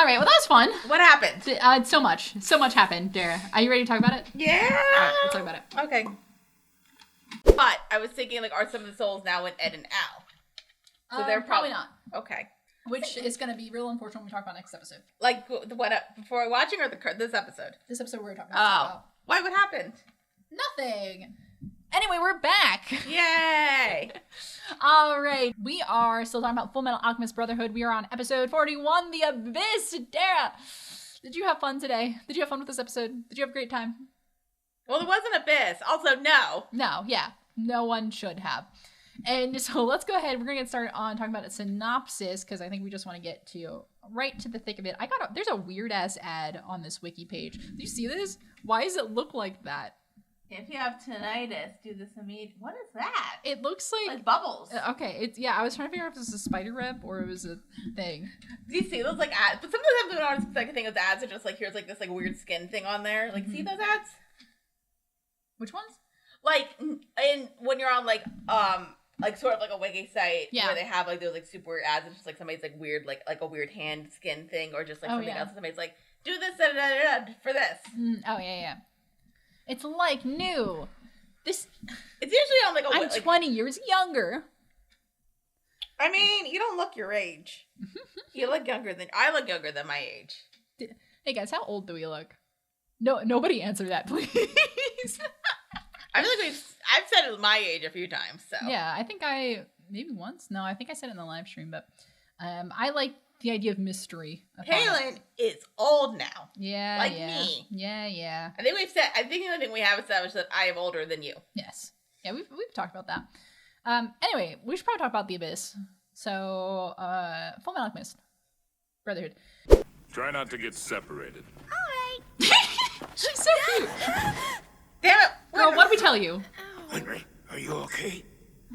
All right, well, that was fun. What happened? So much happened, Dara. Are you ready to talk about it? Yeah. All right, let's talk about it. Okay. But I was thinking, like, are some of the souls now in Ed and Al? So they're probably not. Okay. Which is going to be real important when we talk about next episode. Like, what, before watching or this episode? This episode we're talking about. Oh. Why? What happened? Nothing. Anyway, we're back. Yay. All right. We are still talking about Fullmetal Alchemist Brotherhood. We are on episode 41, The Abyss. Dara, did you have fun today? Did you have fun with this episode? Did you have a great time? Well, it wasn't Abyss. Also, no. No, yeah. No one should have. And so let's go ahead. We're going to get started on talking about a synopsis because I think we just want to get right to the thick of it. There's a weird ass ad on this wiki page. Do you see this? Why does it look like that? If you have tinnitus, do this immediately. What is that? It looks like bubbles. Okay, I was trying to figure out if this is a spider web or it was a thing. Do you see those like ads? But sometimes I have the second thing with ads are just like here's like this like weird skin thing on there. Like see those ads? Which ones? Like when you're on like sort of like a wiki site where they have like those like super weird ads. It's just like somebody's like weird like a weird hand skin thing or just like something else. And somebody's like do this for this. Oh yeah. It's like new. It's usually on like I'm 20 years younger. I mean, you don't look your age. You look I look younger than my age. Hey guys, how old do we look? No, nobody answer that, please. I feel like I've said it my age a few times. So yeah, I think maybe once. No, I think I said it in the live stream, but I like the idea of mystery. Cailin is old now. Yeah, like me. Yeah. I think the only thing we have established that I am older than you. Yes. Yeah, we've talked about that. Anyway, we should probably talk about the Abyss. So, Fullmetal Alchemist Brotherhood. Try not to get separated. All right. She's so cute. Damn it, girl! What did we tell you? Henry, are you okay?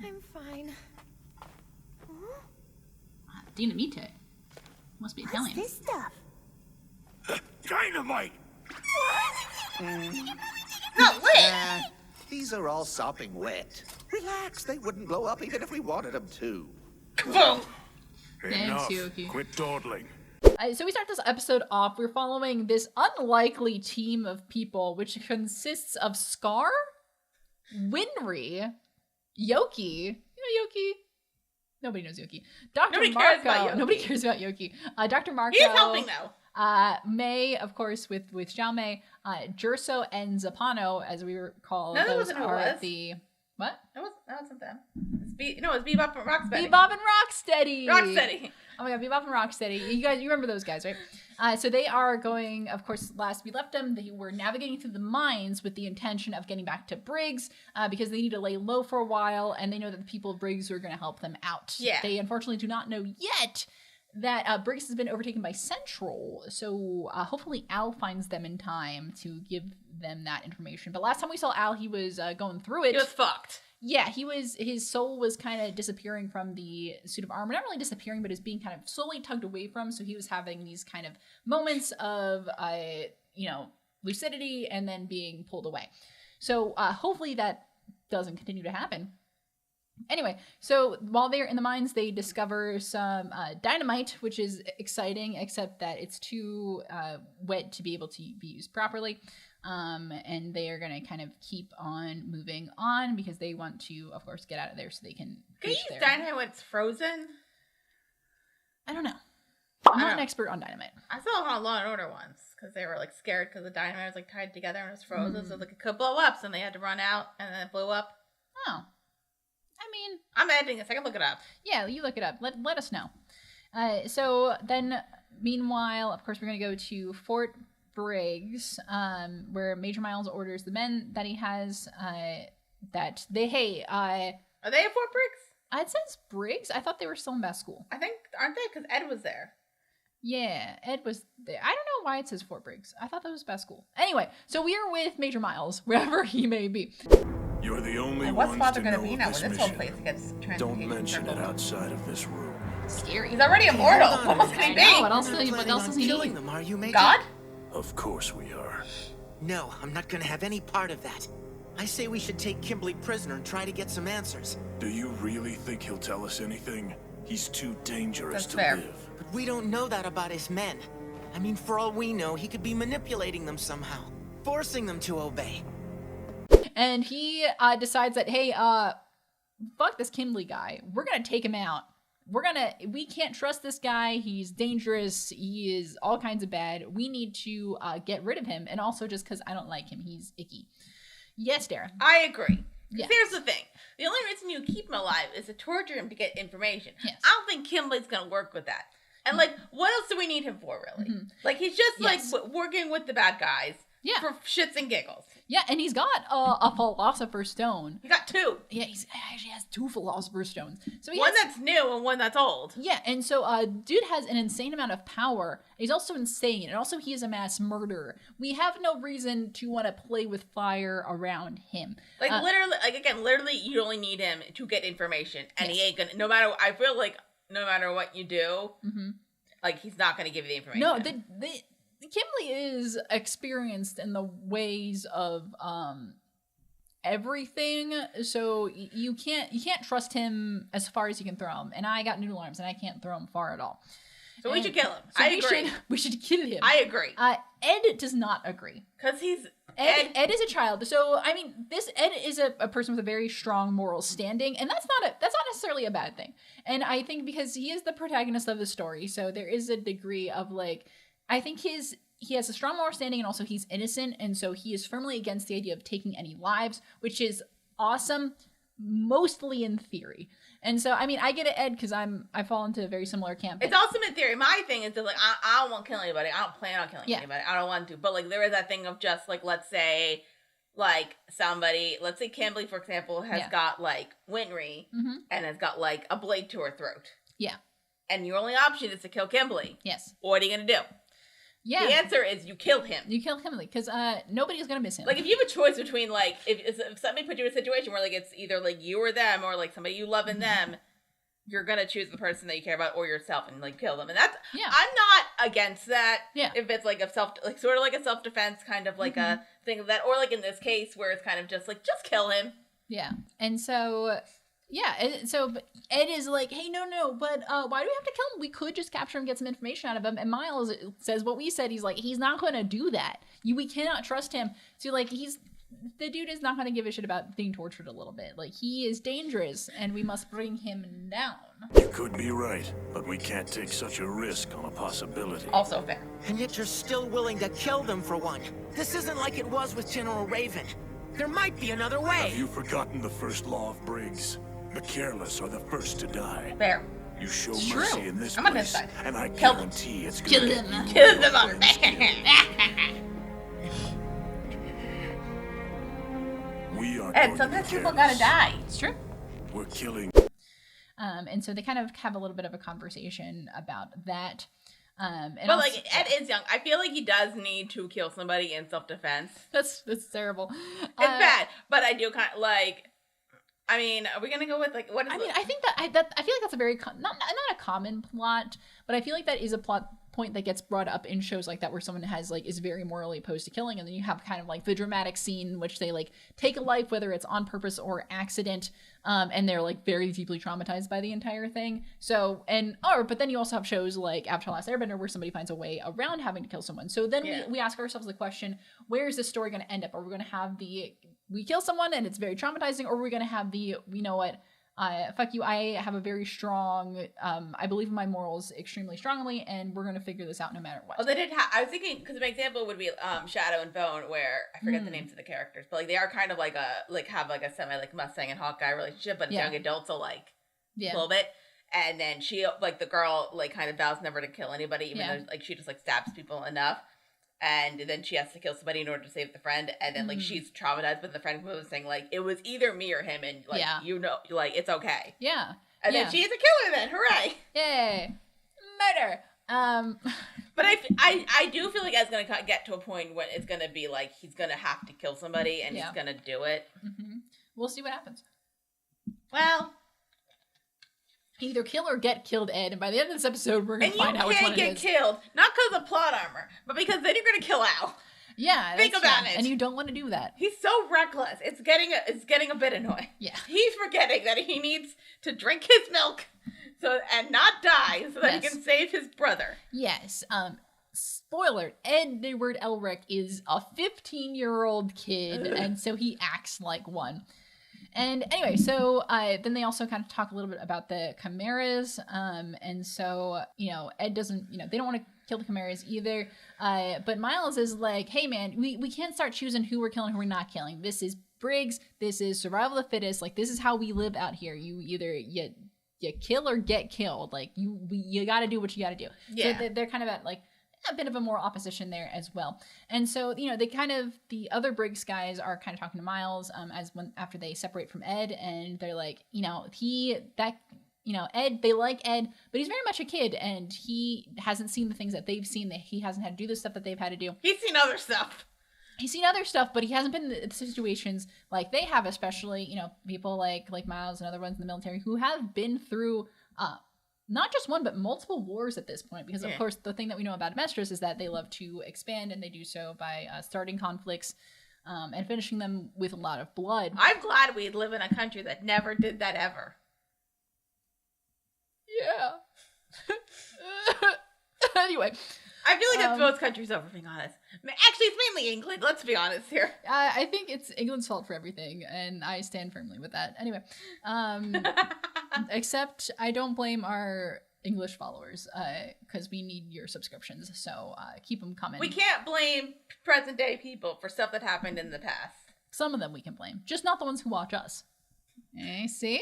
I'm fine. Dinamite. Must be Italian. What's this stuff? Dynamite! Not lit! These are all sopping wet. Relax, they wouldn't blow up even if we wanted them to. Boom! Enough. Yuki. Quit dawdling. So we start this episode off. We're following this unlikely team of people, which consists of Scar, Winry, Yoki. You know Yoki? Nobody knows Yoki. Nobody cares about Yoki. Nobody cares about Yoki. Dr. Marco. He is helping though. May, of course, with Xiao Mei. Jerso and Zappano, as we recall. No, that those wasn't who it are was. the what? That wasn't them. It's Bebop and Rocksteady. Bebop and Rocksteady. Rocksteady. Oh my god, Bebop and Rocksteady. You remember those guys, right? So they are going, of course, last we left them, they were navigating through the mines with the intention of getting back to Briggs because they need to lay low for a while, and they know that the people of Briggs are going to help them out. Yeah. They unfortunately do not know yet that Briggs has been overtaken by Central, so hopefully Al finds them in time to give them that information. But last time we saw Al, he was going through it. He was fucked. Yeah, his soul was kind of disappearing from the suit of armor. Not really disappearing, but is being kind of slowly tugged away from. So he was having these kind of moments of, lucidity and then being pulled away. So hopefully that doesn't continue to happen. Anyway, so while they're in the mines, they discover some dynamite, which is exciting, except that it's too wet to be able to be used properly. And they are going to kind of keep on moving on because they want to, of course, get out of there so they can Can you use dynamite when it's frozen? I don't know. I'm not an expert on dynamite. I saw it on Law and Order once because they were like scared because the dynamite was like tied together and it was frozen, so like it could blow up, so they had to run out and then it blew up. Oh. I mean, I'm editing this. I can look it up. Yeah, you look it up. Let us know. So then, meanwhile, of course, we're going to go to Fort Briggs, where Major Miles orders the men that he has that they, are they at Fort Briggs? It says Briggs. I thought they were still in Bass School. I think, aren't they? Because Ed was there. Yeah, Ed was there. I don't know why it says Fort Briggs. I thought that was Bass School. Anyway, so we are with Major Miles, wherever he may be. You're the only And ones what's Father to going to know be of now this when this whole mission. place gets transportation? Don't mention it outside of this room. Scary. He's already immortal. What else can he be? What else does he killing need? them, are you, Major? God? Of course we are. No, I'm not gonna have any part of that. I say we should take Kimberly prisoner and try to get some answers. Do you really think he'll tell us anything? He's too dangerous That's to fair. live. But we don't know that about his men. I mean, for all we know, he could be manipulating them somehow, forcing them to obey. And he decides that, hey, fuck this Kimberly guy. We're gonna take him out. We can't trust this guy. He's dangerous. He is all kinds of bad. We need to get rid of him. And also just because I don't like him, he's icky. Yes, Dara. I agree. Yes. Here's the thing. The only reason you keep him alive is to torture him to get information. Yes. I don't think Kimberly's going to work with that. And, like, what else do we need him for, really? Mm-hmm. Like, he's just, Yes. like, working with the bad guys. Yeah. For shits and giggles. Yeah, and he's got a Philosopher's Stone. He got 2. Yeah, he actually has 2 Philosopher's Stones. So one that's new and one that's old. Yeah, and so dude has an insane amount of power. He's also insane, and also he is a mass murderer. We have no reason to want to play with fire around him. Like, literally, you only need him to get information. And yes. he ain't gonna, I feel like no matter what you do, like, he's not gonna give you the information. No, Kimberly is experienced in the ways of everything, so you can't trust him as far as you can throw him. And I got noodle arms, and I can't throw him far at all. So we should kill him. So I agree. We should kill him. I agree. Ed does not agree. Because he's... Ed is a child. So, I mean, Ed is a person with a very strong moral standing, and that's not necessarily a bad thing. And I think because he is the protagonist of the story, so there is a degree of, like, I think he has a strong moral standing, and also he's innocent, and so he is firmly against the idea of taking any lives, which is awesome, mostly in theory. And so, I mean, I get it, Ed, because I fall into a very similar camp. It's awesome in theory. My thing is just, like, I don't want to kill anybody. I don't plan on killing anybody. I don't want to. But, like, there is that thing of just, like, let's say, like, let's say Kimberly, for example, has got, like, Winry, and has got, like, a blade to her throat. Yeah. And your only option is to kill Kimberly. Yes. What are you going to do? Yeah. The answer is you kill him. You kill Kimberly, because nobody is going to miss him. Like, if you have a choice between, like, if somebody put you in a situation where, like, it's either, like, you or them, or, like, somebody you love in them, you're going to choose the person that you care about or yourself and, like, kill them. And that's, I'm not against that. Yeah. If it's, like, sort of like a self-defense kind of, like, a thing of that. Or, like, in this case, where it's kind of just, like, just kill him. Yeah. And so... Yeah, so Ed is like, hey, no, but why do we have to kill him? We could just capture him, get some information out of him. And Miles says what we said. He's like, he's not going to do that. We cannot trust him. So, like, the dude is not going to give a shit about being tortured a little bit. Like, he is dangerous, and we must bring him down. You could be right, but we can't take such a risk on a possibility. Also fair. And yet you're still willing to kill them for one. This isn't like it was with General Raven. There might be another way. Have you forgotten the first law of Briggs? The careless are the first to die. Fair. You show It's mercy true. in this I'm on place, this side. and I Kill guarantee it's Kill gonna them. get Kill them all. We are. And sometimes people gotta die. It's true. We're killing. And so they kind of have a little bit of a conversation about that. And but also, like, Ed is young. I feel like he does need to kill somebody in self-defense. That's terrible. It's bad, but I do kind of like. I mean, are we gonna go with, like, what is? I mean, I think that I feel like that's a very not a common plot, but I feel like that is a plot point that gets brought up in shows like that, where someone is very morally opposed to killing, and then you have kind of like the dramatic scene in which they, like, take a life, whether it's on purpose or accident, and they're, like, very deeply traumatized by the entire thing. So but then you also have shows like Avatar: Last Airbender, where somebody finds a way around having to kill someone. So then we ask ourselves the question: where is this story going to end up? Are we going to have we kill someone and it's very traumatizing, or are we going to have you know what? Fuck you, I have a very strong, I believe in my morals extremely strongly, and we're going to figure this out no matter what. Oh, they did I was thinking, because my example would be Shadow and Bone, where I forget the names of the characters, but, like, they are kind of like have like a semi, like, Mustang and Hawkeye relationship, but young adults, so, like, a little bit. And then she, like, the girl, like, kind of vows never to kill anybody, even though, like, she just, like, stabs people enough. And then she has to kill somebody in order to save the friend. And then, like, she's traumatized, but the friend was saying, like, it was either me or him. And, like, you know, like, it's okay. Yeah. And then she's a killer then. Hooray. Yay. Murder. But I do feel like it's going to get to a point when it's going to be, like, he's going to have to kill somebody and he's going to do it. Mm-hmm. We'll see what happens. Well... Either kill or get killed, Ed, and by the end of this episode, we're going to find out which one it is. And you can't get killed, not because of plot armor, but because then you're going to kill Al. Yeah, think about it. And you don't want to do that. He's so reckless. It's getting a bit annoying. Yeah. He's forgetting that he needs to drink his milk and not die so that he can save his brother. Yes. spoiler, Edward Elric is a 15-year-old kid, and so he acts like one. And anyway, so then they also kind of talk a little bit about the chimeras, and so, Ed doesn't, they don't want to kill the chimeras either, but Miles is like, hey man, we can't start choosing who we're killing, who we're not killing. This is Briggs, this is survival of the fittest, like, this is how we live out here. You either, you kill or get killed, like, you gotta do what you gotta do. Yeah. So they're kind of at, like, a bit of a more opposition there as well. And so, they kind of, the other Briggs guys are kind of talking to Miles after they separate from Ed, and they're like, Ed, they like Ed, but he's very much a kid, and he hasn't seen the things that they've seen, that he hasn't had to do the stuff that they've had to do. He's seen other stuff. But he hasn't been in the situations like they have, especially, people like Miles and other ones in the military who have been through, not just one, but multiple wars at this point, because of course the thing that we know about Amestris is that they love to expand, and they do so by starting conflicts and finishing them with a lot of blood. I'm glad we live in a country that never did that ever. Yeah. Anyway. I feel like it's most countries over, being honest. Actually, it's mainly England, let's be honest here. I think it's England's fault for everything, and I stand firmly with that. Anyway. Except I don't blame our English followers, because we need your subscriptions, so keep them coming. We can't blame present day people for stuff that happened in the past. Some of them we can blame, just not the ones who watch us. See?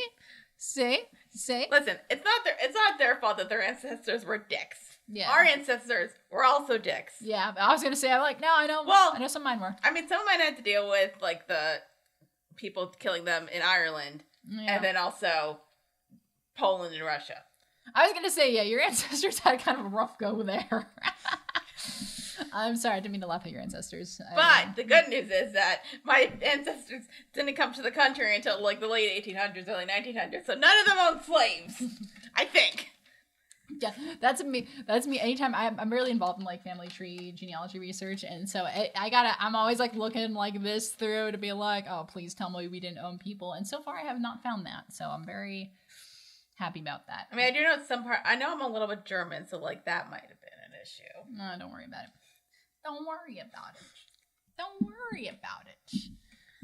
Listen, it's not their fault that their ancestors were dicks. Yeah. Our ancestors were also dicks. Yeah, I was gonna say, I'm like, no, I know some of mine were. I mean, some of mine had to deal with, like, the people killing them in Ireland, and then also Poland and Russia. I was gonna say, yeah, your ancestors had kind of a rough go there. I'm sorry, I didn't mean to laugh at your ancestors. But the good news is that my ancestors didn't come to the country until, like, the late 1800s, early 1900s, so none of them owned slaves. I think. Yeah, that's me. Anytime I'm really involved in, like, family tree genealogy research, and so I'm always, like, looking like this through to be like, oh, please tell me we didn't own people. And so far I have not found that, so I'm very happy about that. I mean, I do know I know I'm a little bit German, so, like, that might have been an issue. No, don't worry about it. Don't worry about it.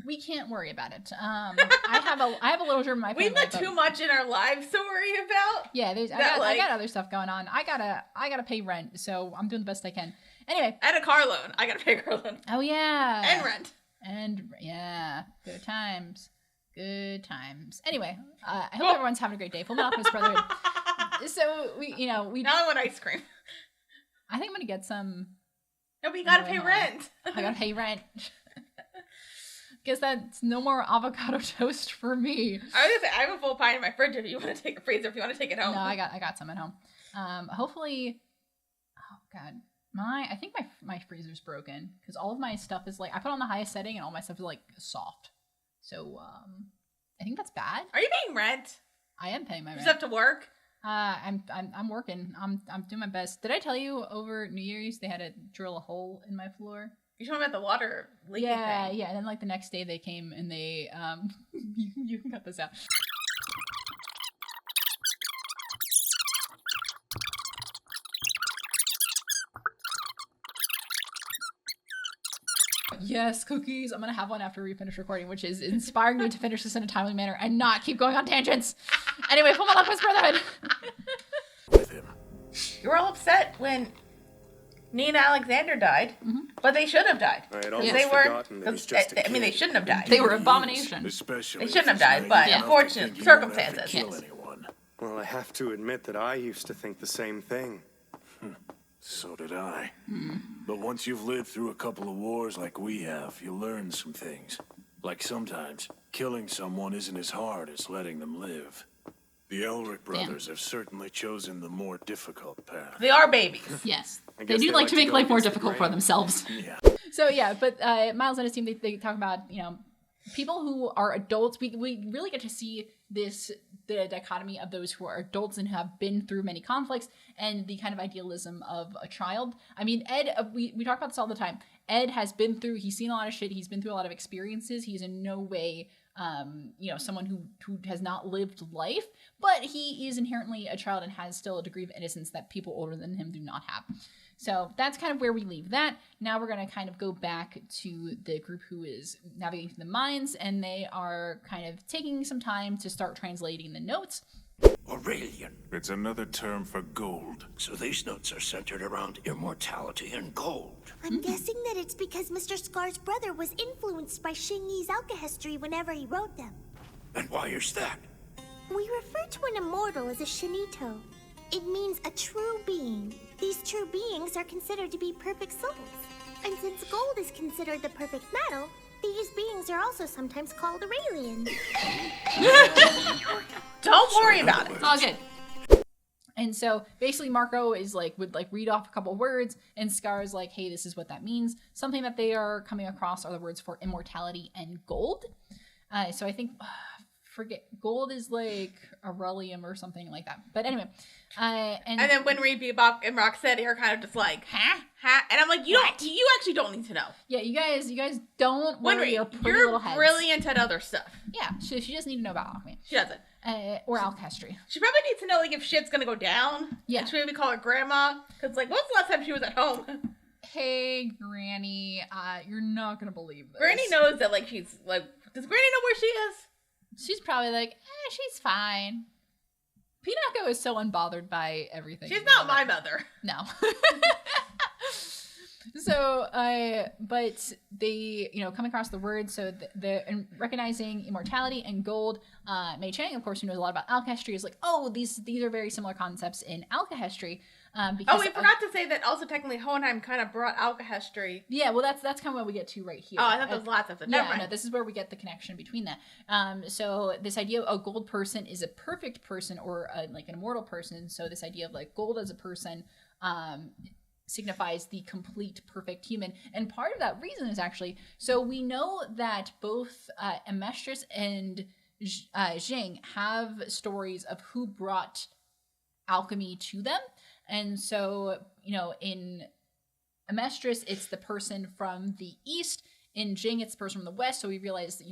We can't worry about it. I have a little German in my family. We've got too much in our lives to worry about. Yeah, I got other stuff going on. I gotta pay rent, so I'm doing the best I can. Anyway, I had a car loan. I gotta pay a car loan. Oh yeah, and rent. And yeah, good times. Anyway, I hope everyone's having a great day. Fullmetal Alchemist Brotherhood. So we now I want ice cream. I think I'm gonna get some. No, but you gotta pay rent. I gotta pay rent. Guess that's no more avocado toast for me. I was gonna say, I have a full pint in my fridge if you want to take a freezer, if you want to take it home. No, I got some at home. Hopefully, oh god, I think my freezer's broken, because all of my stuff is, like, I put on the highest setting and all my stuff is, like, soft. So I think that's bad. Are you paying rent? I am paying my rent. You just have to work. I'm working. I'm doing my best. Did I tell you over New Year's they had to drill a hole in my floor? You told me about the water leaking thing. Yeah. And then, like, the next day they came and they you can cut this out. Yes, cookies. I'm gonna have one after we finish recording, which is inspiring me to finish this in a timely manner and not keep going on tangents. Anyway, Fullmetal Alchemist Brotherhood. With him. You were all upset when Nina Alexander died, but they should have died. I had almost forgotten that he's just a kid. I mean, they shouldn't have died. They were abomination. Especially they shouldn't have died, but unfortunate circumstances. Kill anyone. Well, I have to admit that I used to think the same thing. So did I. But once you've lived through a couple of wars like we have, you learn some things. Like sometimes, killing someone isn't as hard as letting them live. The Elric brothers have certainly chosen the more difficult path. They are babies. Yes. They do like to make life more difficult for themselves. Yeah. So yeah, but Miles and his team, they talk about, people who are adults. We really get to see the dichotomy of those who are adults and have been through many conflicts, and the kind of idealism of a child. I mean, Ed, we talk about this all the time. Ed has been through, he's seen a lot of shit, he's been through a lot of experiences. He's in no way, someone who has not lived life, but he is inherently a child and has still a degree of innocence that people older than him do not have. So that's kind of where we leave that. Now we're going to kind of go back to the group who is navigating through the mines, and they are kind of taking some time to start translating the notes. Aurelian. It's another term for gold. So these notes are centered around immortality and gold. I'm guessing that it's because Mr. Scar's brother was influenced by Xing Yi's alchemy whenever he wrote them. And why is that? We refer to an immortal as a shinito. It means a true being. These true beings are considered to be perfect souls. And since gold is considered the perfect metal, these beings are also sometimes called Aurelian. Don't worry about it. All good. And so basically Marco is would read off a couple words, and Scar's like, hey, this is what that means. Something that they are coming across are the words for immortality and gold. So I think, forget, gold is like Aurelium or something like that. But anyway. And then when Bebop and Rocksteady are kind of just like, huh? And I'm like, you actually don't need to know. Yeah, you guys don't worry your pretty you're little heads. brilliant at other stuff. Yeah, she just need to know about alchemy. She doesn't. Or alchemy. She probably needs to know if shit's gonna go down. Yeah. And she maybe call her grandma, because when was the last time she was at home? Hey, Granny, you're not gonna believe this. Granny knows that she's does Granny know where she is? She's probably like, she's fine. Pinako is so unbothered by everything. She's not my mother. No. So, but they, come across the words. So they're recognizing immortality and gold. Mei Chang, of course, who knows a lot about alchemy, is like, oh, these are very similar concepts in alchemy. Because we forgot to say that also technically Hohenheim kind of brought alchemy. Yeah, well, that's kind of what we get to right here. Oh, I thought there was lots of it. Never mind. No, this is where we get the connection between that. So this idea of a gold person is a perfect person or an immortal person. So this idea of gold as a person signifies the complete perfect human. And part of that reason is actually, so we know that both Amestris and Xing have stories of who brought alchemy to them. And so, in Amestris, it's the person from the east. In Xing, it's the person from the west. So we realize,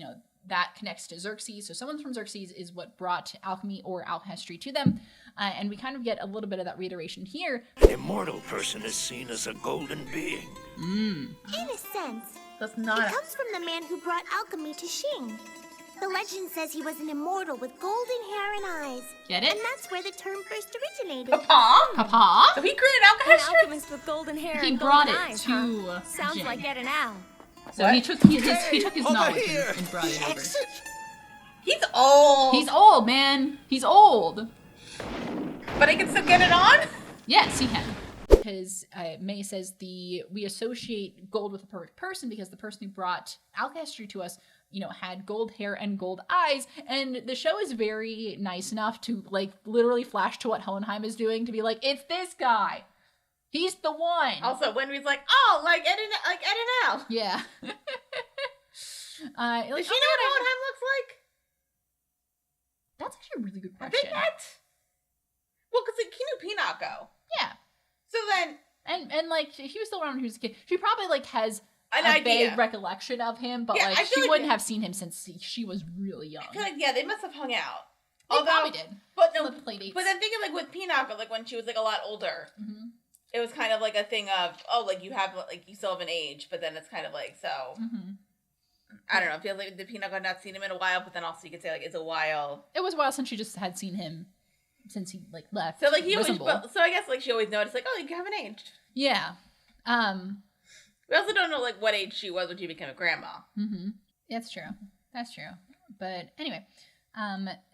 that connects to Xerxes. So someone from Xerxes is what brought alchemy or alchemy to them. And we kind of get a little bit of that reiteration here. An immortal person is seen as a golden being. In a sense. That's It not comes from the man who brought alchemy to Xing. The legend says he was an immortal with golden hair and eyes. Get it? And that's where the term first originated. Papa? So he created An alchemy? alchemist with golden hair He and brought golden it eyes, to huh? Sounds Xing. like Ed and Al. So he took his Over knowledge here. and brought it over. Exit. He's old. He's old, man. He's old. But he can still get it on? Yes, he can. Because May says we associate gold with a perfect person because the person who brought alchemy to us, had gold hair and gold eyes. And the show is very nice enough to literally flash to what Hohenheim is doing to be like, it's this guy. He's the one. Also, when he's like, oh, like Ed and Al. Yeah. Does she know what Hohenheim looks like? That's actually a really good I question. think that. Well, because he knew Pinocchio. Yeah. So then. And he was still around when he was a kid. She probably has An a idea. vague recollection of him, but Yeah, I feel she like wouldn't have seen him since she was really young. I feel like, they must have hung out. They probably did. But no, Play dates. but then thinking with Pinocchio, when she was a lot older, Mm-hmm. it was kind of a thing of, you still have an age, but then it's kind of so. Mm-hmm. I don't know. It feels like the Pinocchio had not seen him in a while, but then also you could say it's a while. It was a while since she just had seen him since he left. So he always, Wissembourg. so I guess she always noticed you haven't aged. Yeah. We also don't know what age she was when she became a grandma. Mm-hmm. That's true. But anyway,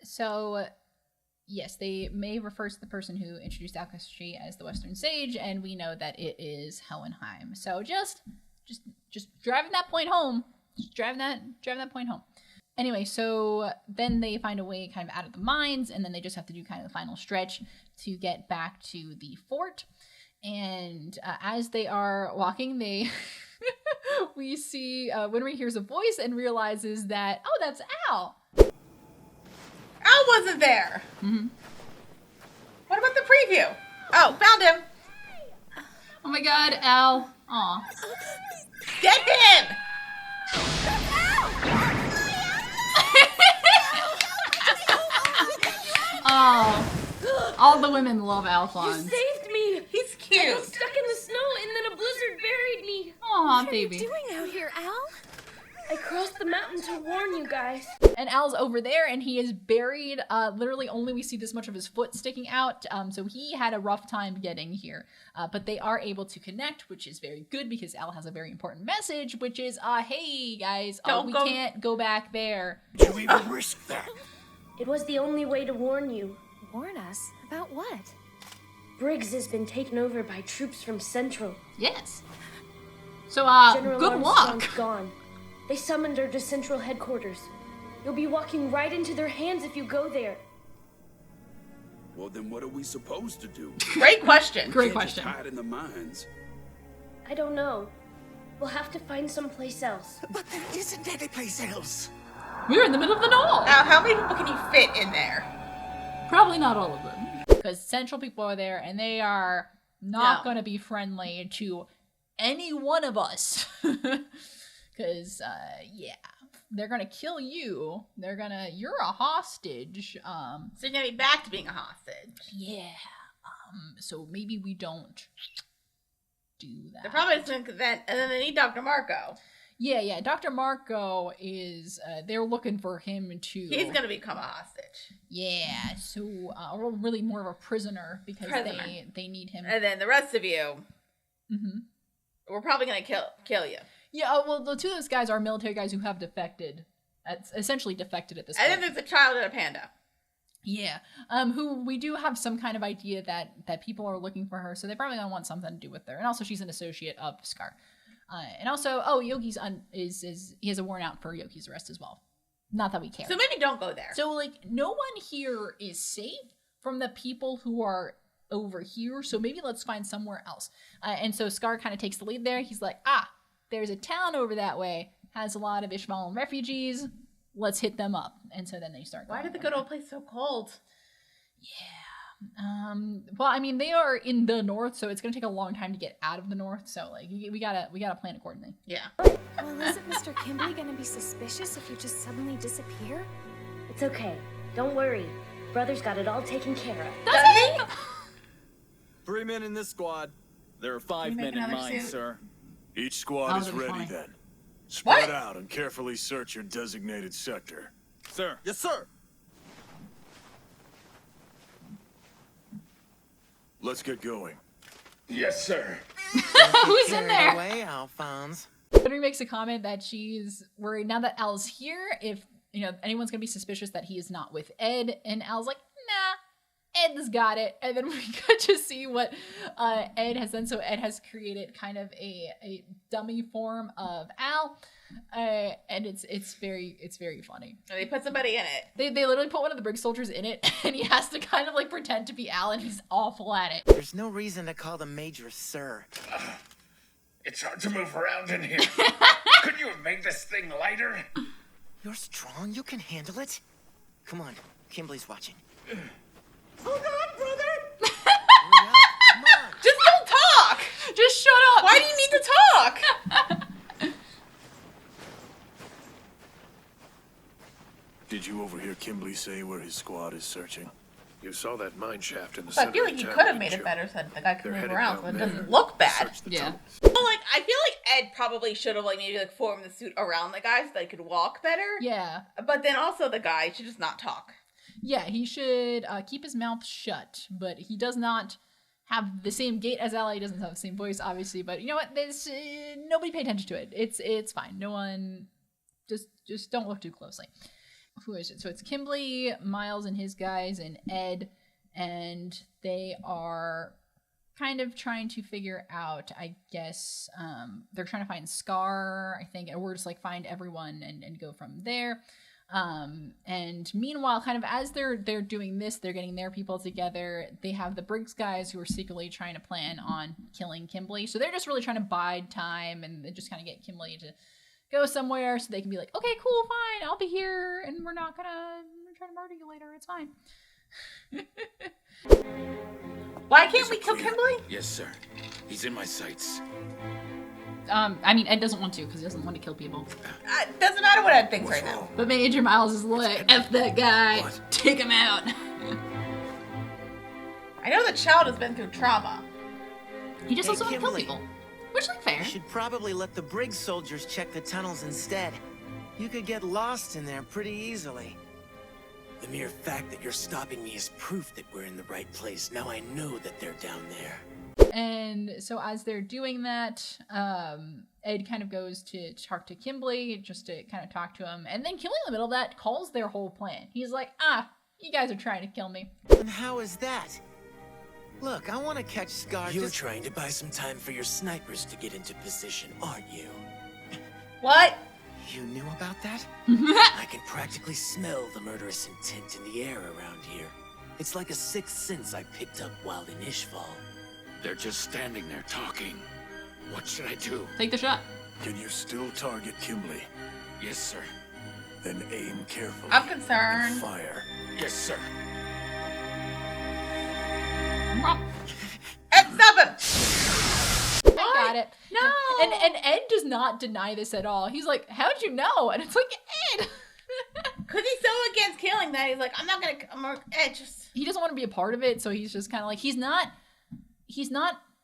so yes, they may refer to the person who introduced alchemy as the Western Sage, and we know that it is Hohenheim. So just driving that point home. Just driving that point home. Anyway, so then they find a way kind of out of the mines, and then they just have to do kind of the final stretch to get back to the fort. And as they are walking, we see Winry hears a voice and realizes that, oh, that's Al. Al wasn't there. Mm-hmm. What about the preview? Oh, found him. Oh my God, Al. Aw. Get him! Oh, all the women love Alphonse. Saved me. He's cute. cute. I got stuck in the snow and then a blizzard buried me. Aw, baby. What are you doing out here, Al? I crossed the mountain to warn you guys. And Al's over there, and he is buried. Literally, only we see this much of his foot sticking out. So he had a rough time getting here. But they are able to connect, which is very good because Al has a very important message, which is, hey guys, we can't go back there. Did you even risk that? It was the only way to warn you. Warn us? About what? Briggs has been taken over by troops from Central. Yes. So, General good Armstrong's luck. gone. They summoned her to Central headquarters. You'll be walking right into their hands if you go there. Well, then what are we supposed to do? Great question. Great Can't just question. hide in the mines. I don't know. We'll have to find someplace else. But there isn't any place else. We're in the middle of the knoll. Now, how many people can you fit in there? Probably not all of them. Because Central people are there, and they are not No. going to be friendly to any one of us. Because, yeah, they're going to kill you. You're a hostage. So you're gonna be back to being a hostage. Yeah. So maybe we don't do that. They're probably just gonna and then they need Dr. Marco. Yeah. Dr. Marco is, they're looking for him to... He's gonna become a hostage. Yeah, so, or really more of a prisoner because they need him. And then the rest of you, we're probably gonna kill you. Yeah, well, the two of those guys are military guys who have defected. Essentially defected at this point. And then there's a child and a panda. Yeah, who we do have some kind of idea that people are looking for her, so they probably gonna want something to do with her. And also, she's an associate of Scar. And also, Yogi's he has a warrant out for Yogi's arrest as well. Not that we care. So maybe don't go there. So, like, no one here is safe from the people who are over here, so maybe let's find somewhere else. And so Scar kind of takes the lead there. He's like, there's a town over that way, has a lot of Ishmaelan refugees. Let's hit them up. And so then they start. Why did the good old place so cold? Yeah. Well, I mean, they are in the north, so it's gonna take a long time to get out of the north. So like, we gotta plan accordingly. Yeah. Well, isn't Mr. Kimbley gonna be suspicious if you just suddenly disappear? It's okay. Don't worry. Brother's got it all taken care of. Does he? 3 men in this squad. There are 5 make men in another mine, suit? sir. Each squad is that'd be ready funny. then. Spread What? out and carefully search your designated sector. Sir. Yes, sir. Let's get going. Yes, sir. Who's in there? Away, Alphonse. Henry makes a comment that she's worried now that Al's here, if anyone's gonna be suspicious that he is not with Ed, and Al's like, nah, Ed's got it. And then we get to see what Ed has done. So Ed has created kind of a dummy form of Al, and it's very funny. And they put somebody in it. They literally put one of the Briggs soldiers in it, and he has to kind of like pretend to be Al, and he's awful at it. There's no reason to call the Major Sir. It's hard to move around in here. Could you have made this thing lighter? You're strong. You can handle it. Come on. Kimbley's watching. Hold on, brother. Hurry up. Come on. Just don't talk. Just shut up. Why do you need to talk? Did you overhear Kimbley say where his squad is searching? You saw that mine shaft in the So I center feel of like you town, could have didn't made it you? better so that the guy could They're move headed around down so it there. doesn't look bad. Search the Yeah. tunnels. Well, like, I feel like Ed probably should have, like, maybe, like, formed the suit around the guy so they could walk better. Yeah. But then also the guy should just not talk. Yeah, he should keep his mouth shut, but he does not have the same gait as Al. He doesn't have the same voice, obviously, but you know what? There's nobody pay attention to it. It's fine. No one, just don't look too closely. Who is it? So it's Kimbley, Miles and his guys, and Ed, and they are kind of trying to figure out, I guess, they're trying to find Scar, I think, or just like find everyone and go from there. And meanwhile, kind of as they're doing this, they're getting their people together. They have the Briggs guys who are secretly trying to plan on killing Kimbley. So they're just really trying to bide time and just kind of get Kimbley to go somewhere so they can be like, okay, cool, fine, I'll be here, and we're not gonna try to murder you later. It's fine. Why can't we kill Kimbley? Yes, sir. He's in my sights. I mean, Ed doesn't want to because he doesn't want to kill people. Doesn't matter what Ed thinks right now. But Major Miles is like, F that guy, take him out. I know the child has been through trauma. He just Hey, doesn't want to kill Kimberly. people. Which is like fair. You should probably let the Briggs soldiers check the tunnels instead. You could get lost in there pretty easily. The mere fact that you're stopping me is proof that we're in the right place. Now I know that they're down there. And so as they're doing that, Ed kind of goes to talk to Kimberly just to kind of talk to him. And then Kimberly in the middle of that calls their whole plan. He's like, you guys are trying to kill me. And how is that? Look, I want to catch Scar. You're trying to buy some time for your snipers to get into position, aren't you? What? You knew about that? I can practically smell the murderous intent in the air around here. It's like a sixth sense I picked up while in Ishval. They're just standing there talking. What should I do? Take the shot. Can you still target Kimberly? Yes, sir. Then aim carefully. I'm concerned. And fire. Yes, sir. Ed, stop him! I got it. No! And Ed does not deny this at all. He's like, how'd you know? And it's like, Ed! Because he's so against killing that, he's like, Ed, just... He doesn't want to be a part of it, so he's just kind of like, he's not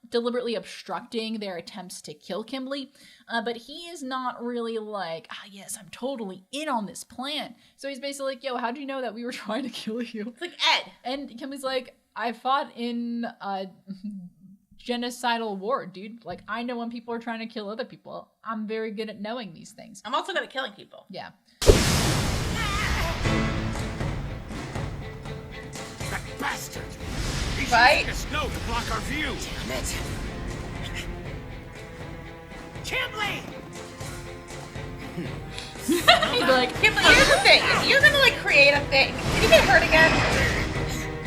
deliberately obstructing their attempts to kill Kimberly, but he is not really like, yes, I'm totally in on this plan. So he's basically like, yo, how'd you know that we were trying to kill you? It's like, Ed. And Kimberly's like, I fought in a genocidal war, dude. Like, I know when people are trying to kill other people. I'm very good at knowing these things. I'm also good at killing people. Yeah. That bastard! He's Right? using the snow to block our view! Damn it. Kimberly! He's like, Kimberly, here's the thing. If you're gonna, like, create a thing... Did you get hurt again?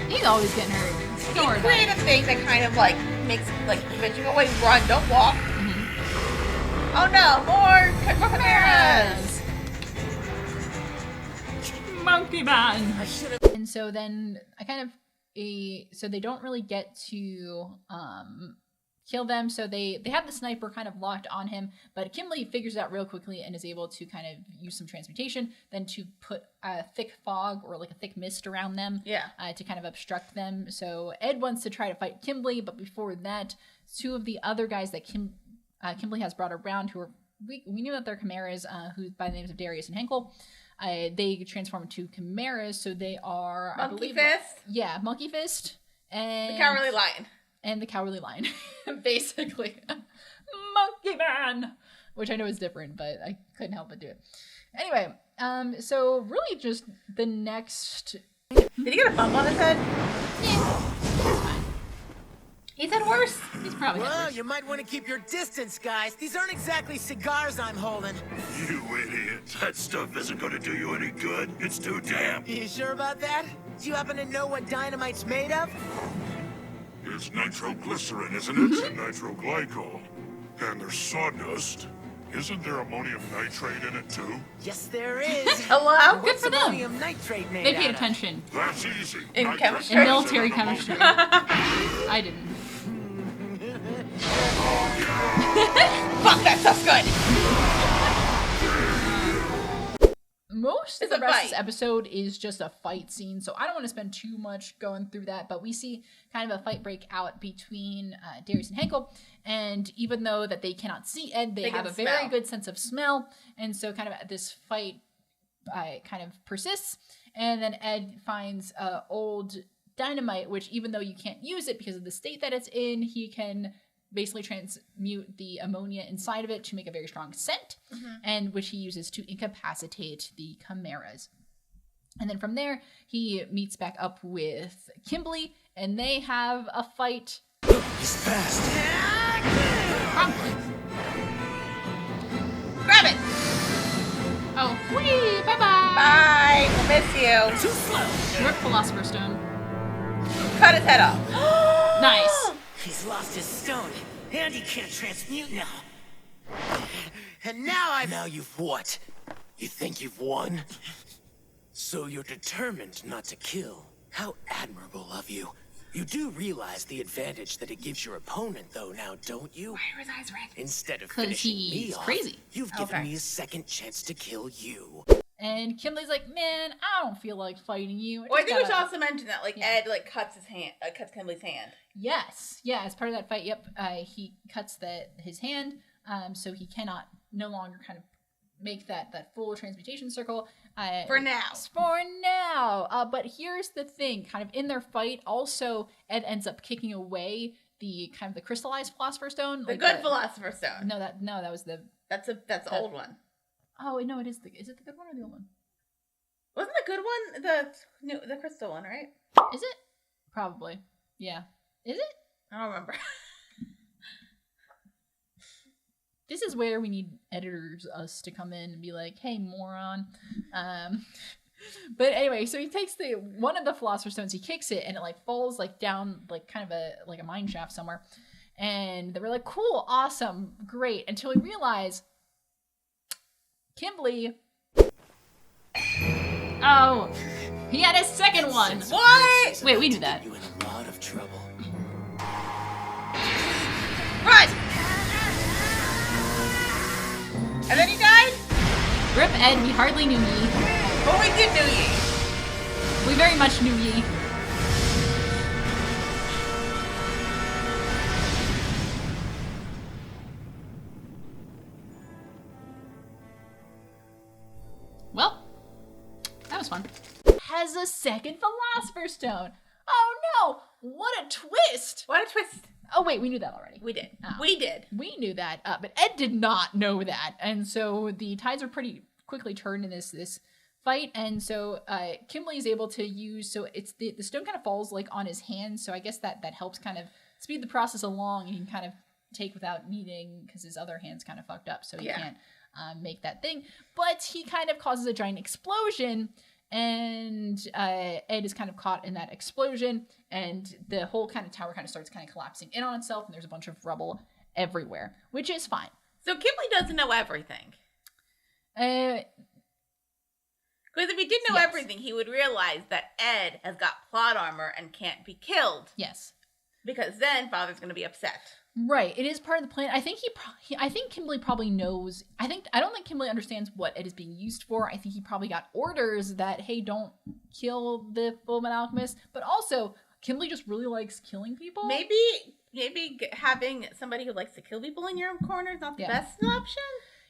he's always getting hurt. Don't worry about Create it. a thing that kind of, like, makes, like, that you can always run, don't walk. Oh no, more chimeras! Monkey man. I should have. And so then I kind of so they don't really get to kill them. So they have the sniper kind of locked on him, but Kimberly figures it out real quickly and is able to kind of use some transmutation, then to put a thick fog or like a thick mist around them, to kind of obstruct them. So Ed wants to try to fight Kimberly, but before that, two of the other guys that Kimberly has brought around, who are we knew that they're chimeras, who by the names of Darius and Henkel. They transform into chimeras, so they are Monkey Fist? Yeah, Monkey Fist. And The Cowardly Lion. And the Cowardly Lion, basically. Monkey Man! Which I know is different, but I couldn't help but do it. Anyway, so really just the next... Did he get a bump on his head? Yeah. He's had worse. He's probably had Well, worse. you might want to keep your distance, guys. These aren't exactly cigars I'm holding. You idiot. That stuff isn't going to do you any good. It's too damp. You sure about that? Do you happen to know what dynamite's made of? It's nitroglycerin, isn't it? And nitroglycol. And there's sawdust. Isn't there ammonium nitrate in it too? Yes, there is. Hello? Good for them. Ammonium nitrate made They paid out of? attention. That's easy. In Nitrogen chemistry? In is military ammonia. chemistry. I didn't. Fuck, that stuff's good. Most of It's the a rest of fight. this episode is just a fight scene, so I don't want to spend too much going through that, but we see kind of a fight break out between Darius and Henkel, and even though that they cannot see Ed, they have can a very smell. good sense of smell, and so kind of this fight kind of persists, and then Ed finds old dynamite, which even though you can't use it because of the state that it's in, he can basically transmute the ammonia inside of it to make a very strong scent, and which he uses to incapacitate the chimeras. And then from there, he meets back up with Kimberly, and they have a fight. He's fast. Probably. Grab it. Oh, whee! Bye-bye! Bye. We'll miss you. Too slow. Rip Philosopher's Stone. Cut his head off. Nice. He's lost his stone, and he can't transmute now. And now you've what? You think you've won? So you're determined not to kill. How admirable of you. You do realize the advantage that it gives your opponent, though, now, don't you? Why are his eyes red? Instead of 'Cause finishing me he's off, crazy. you've given Okay. me a second chance to kill you. And Kimberly's like, man, I don't feel like fighting you. I think we should also mention that, like, Ed, like, cuts Kimberly's hand. Yes. Yeah, as part of that fight, he cuts his hand, so he cannot no longer kind of make that full transmutation circle. For now. But here's the thing, kind of in their fight, also, Ed ends up kicking away the kind of the crystallized Philosopher's Stone. The good Philosopher's Stone. No, that was the... That's the old one. Oh, no, it is is it the good one or the old one? Wasn't the good one the crystal one, right? Is it? Probably. Yeah. Is it? I don't remember. This is where we need us to come in and be like, hey, moron. But anyway, so he takes one of the Philosopher's Stones, he kicks it, and it like falls like down like kind of a mine shaft somewhere. And they were like, cool, awesome, great. Until we realize Kimberly. Oh, he had his second one. What? Wait, we knew that. You're in a lot of trouble. Run! And then he died? Rip Ed, we hardly knew ye. But we did know ye. We very much knew ye. Well, that was fun. Has a second Philosopher's Stone. Oh no! What a twist! What a twist! Oh wait, we knew that already. We did. Oh. We knew that, but Ed did not know that, and so the tides are pretty quickly turned in this fight, and so Kimberly is able to use. So it's the stone kind of falls like on his hand, so I guess that helps kind of speed the process along. He can kind of take without needing because his other hand's kind of fucked up, so he can't make that thing. But he kind of causes a giant explosion. And Ed is kind of caught in that explosion, and the whole kind of tower kind of starts kind of collapsing in on itself, and there's a bunch of rubble everywhere, which is fine. So Kimberly doesn't know everything. Because if he did know everything, he would realize that Ed has got plot armor and can't be killed. Yes. Because then Father's going to be upset. Right, it is part of the plan. I think I think Kimberly probably knows. I don't think Kimberly understands what Ed is being used for. I think he probably got orders that, hey, don't kill the Fullmetal Alchemist. But also, Kimberly just really likes killing people. Maybe having somebody who likes to kill people in your corner is not the best option.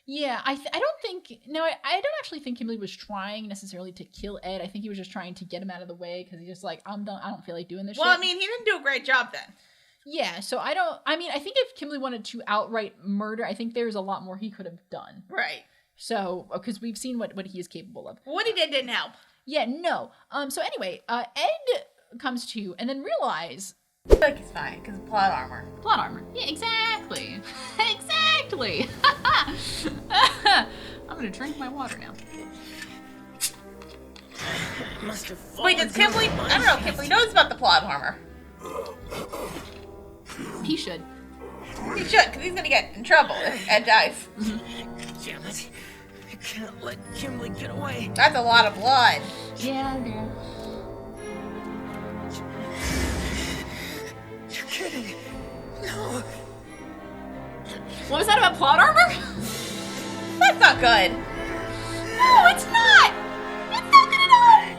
Yeah, I don't actually think Kimberly was trying necessarily to kill Ed. I think he was just trying to get him out of the way because he's just like, I'm done. I don't feel like doing this shit. Well, I mean, he didn't do a great job then. Yeah, so I think if Kimberly wanted to outright murder, I think there's a lot more he could have done. Right. So, because we've seen what he is capable of. What he did didn't help. Yeah, no. So anyway, Ed comes to and then realize. Like he's fine, because plot armor. Plot armor. Yeah, exactly. Exactly. I'm gonna drink my water now. Wait, does Kimberly? I don't know. Kimberly knows about the plot armor. He should. He should, because he's gonna get in trouble if Ed dies. Damn it. I can't let Kimberly get away. That's a lot of blood. Yeah, dear. You're kidding. No. What was that about plot armor? That's not good. No, it's not. It's not good at all.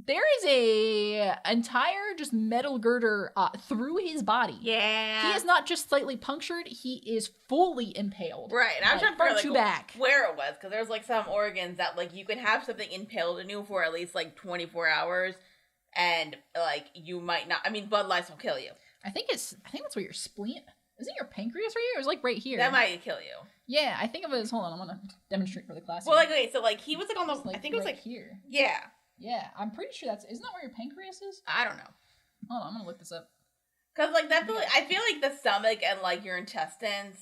There is a entire just metal girder through his body. Yeah. He is not just slightly punctured, he is fully impaled. Right. I was trying to figure back. Where it was, because there's like some organs that like you can have something impaled in you for at least like 24 hours, and like you might not. I mean, blood loss will kill you. I think that's where your spleen. Isn't your pancreas right here? It was like right here. That might kill you. Yeah, I think of it as. Hold on, I'm gonna demonstrate for the class. Well, like okay, so like he was like on the. Like, I think it was right like here. Yeah. Yeah, I'm pretty sure isn't that where your pancreas is? I don't know. Hold on, I'm gonna look this up. Cause like that, I feel like the stomach and like your intestines,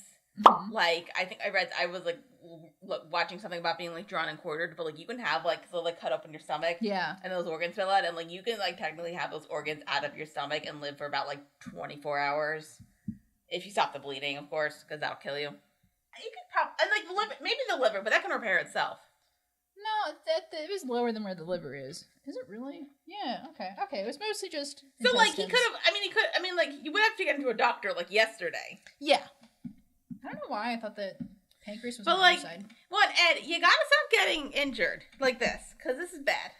like I was like watching something about being like drawn and quartered, but like you can have like cut open your stomach, and those organs fill out, and like you can like technically have those organs out of your stomach and live for about like 24 hours if you stop the bleeding, of course, because that'll kill you. You could probably and like the liver, maybe the liver, but that can repair itself. No, it was lower than where the liver is. Is it really? Yeah. Okay. It was mostly just. So like he could have. I mean, like you would have to get into a doctor like yesterday. Yeah. I don't know why I thought that. Pancreas was but on like, the other side. what, Ed? You gotta stop getting injured like this, because this is bad.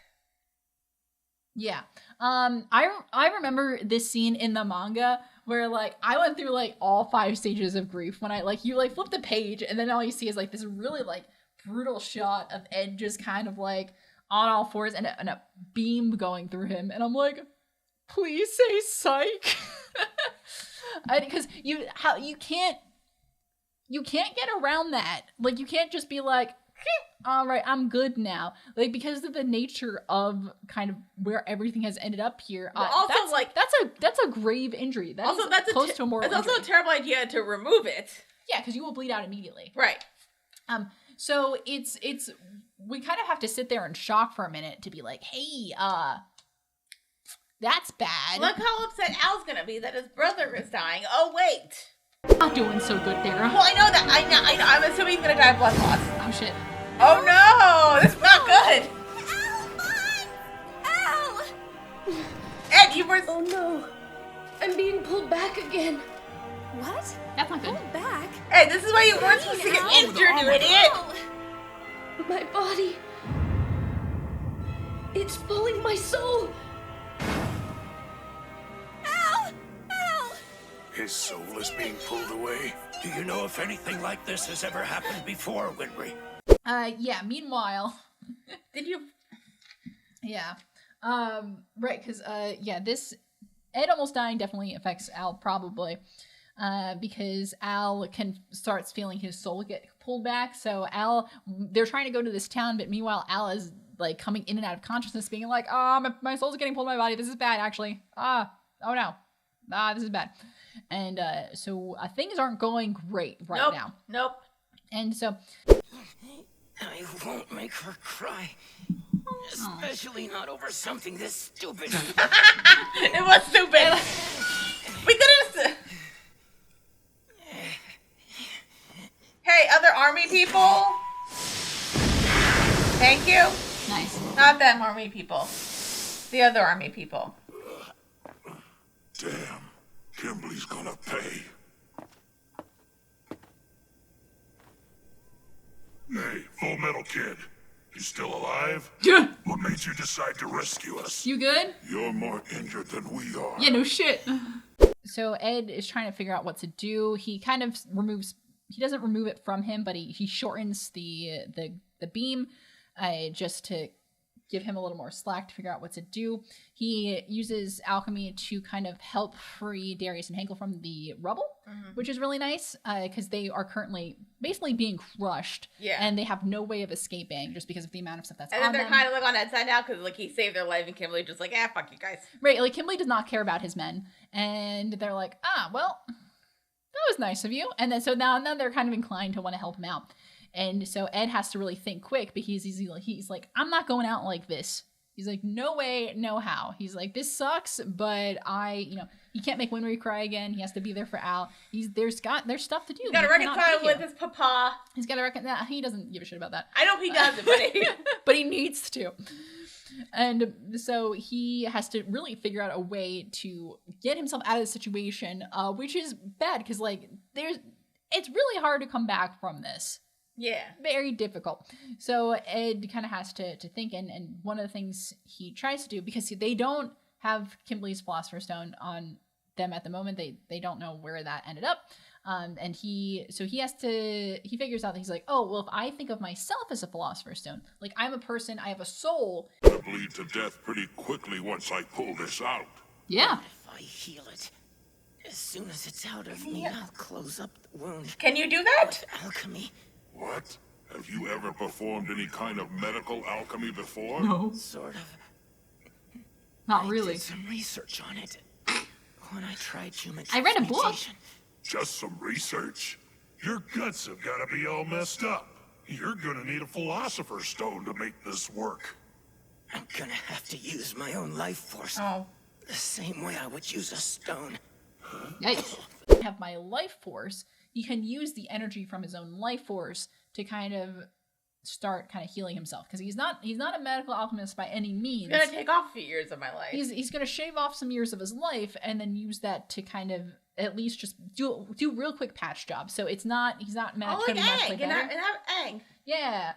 Yeah. I remember this scene in the manga where like I went through like all 5 stages of grief when I like you like flip the page and then all you see is like this really like brutal shot of Ed just kind of like on all fours and a beam going through him, and I'm like, please say psych. Because you can't get around that. Like you can't just be like, all right, I'm good now. Like because of the nature of kind of where everything has ended up here. Also, that's a grave injury. That's close to a mortal injury. It's also a terrible idea to remove it. Yeah, because you will bleed out immediately. Right. So it's we kind of have to sit there in shock for a minute to be like, hey, that's bad. Look how upset Al's gonna be that his brother is dying. Oh wait. Not doing so good there. Well, I know that. I know. I'm assuming he's gonna die of blood loss. Oh shit. Oh no! This is not good! Ow! Ed, you were... Oh no! I'm being pulled back again. What? That's not good. Pulled back? Ed, this is why you weren't supposed to get injured, you idiot! My body... It's pulling my soul! Ow! Ow! His soul is being pulled away. Do you know if anything like this has ever happened before, Winry? Yeah, meanwhile... Did you... Yeah. Right, because, yeah, this... Ed almost dying definitely affects Al, probably. Because Al starts feeling his soul get pulled back. So Al... They're trying to go to this town, but meanwhile Al is, like, coming in and out of consciousness, being like, my soul's getting pulled by my body. This is bad, actually. Oh no. This is bad. And so things aren't going great now. Nope. And so... I won't make her cry. Especially not over something this stupid. It was stupid. We could have... Hey, other army people. Thank you. Nice. Not them army people. The other army people. Damn. Kimberly's gonna pay. Hey, Full Metal Kid. You still alive? Yeah. What made you decide to rescue us? You good? You're more injured than we are. Yeah, no shit. So Ed is trying to figure out what to do. He kind of removes... He doesn't remove it from him, but he shortens the beam just to give him a little more slack to figure out what to do. He uses alchemy to kind of help free Darius and Hankel from the rubble, which is really nice because they are currently basically being crushed, and they have no way of escaping just because of the amount of stuff that's on them. And then they're kind of like on Ed's side now because like he saved their life and Kimberly just like, fuck you guys. Right, like Kimberly does not care about his men, and they're like, well, that was nice of you. And then so now they're kind of inclined to want to help him out. And so Ed has to really think quick because he's like, I'm not going out like this. He's like, no way, no how. He's like, this sucks, but he can't make Winry cry again. He has to be there for Al. There's stuff to do. He's got to reconcile with his papa. He's got to reconcile. He doesn't give a shit about that. I know he doesn't, but he needs to. And so he has to really figure out a way to get himself out of the situation, which is bad because it's really hard to come back from this. Yeah. Very difficult. So Ed kind of has to think, and one of the things he tries to do, because they don't have Kimberly's Philosopher's Stone on them at the moment, they don't know where that ended up. And he figures out that he's like, oh, well, if I think of myself as a Philosopher's Stone, like I'm a person, I have a soul. I'm gonna bleed to death pretty quickly once I pull this out. Yeah. If I heal it, as soon as it's out of me, I'll close up the wound. Can you do that? With alchemy. What? Have you ever performed any kind of medical alchemy before? No. Sort of. Not really. I did some research on it when I tried human I read a book. Just some research? Your guts have got to be all messed up. You're gonna need a Philosopher's Stone to make this work. I'm gonna have to use my own life force. Oh. The same way I would use a stone. Yikes. Have my life force. He can use the energy from his own life force to kind of start kind of healing himself, because he's not a medical alchemist by any means. He's gonna take off a few years of my life. He's gonna shave off some years of his life and then use that to kind of at least just do real quick patch jobs. So he's not magically Aang, better. and have Aang. Yeah.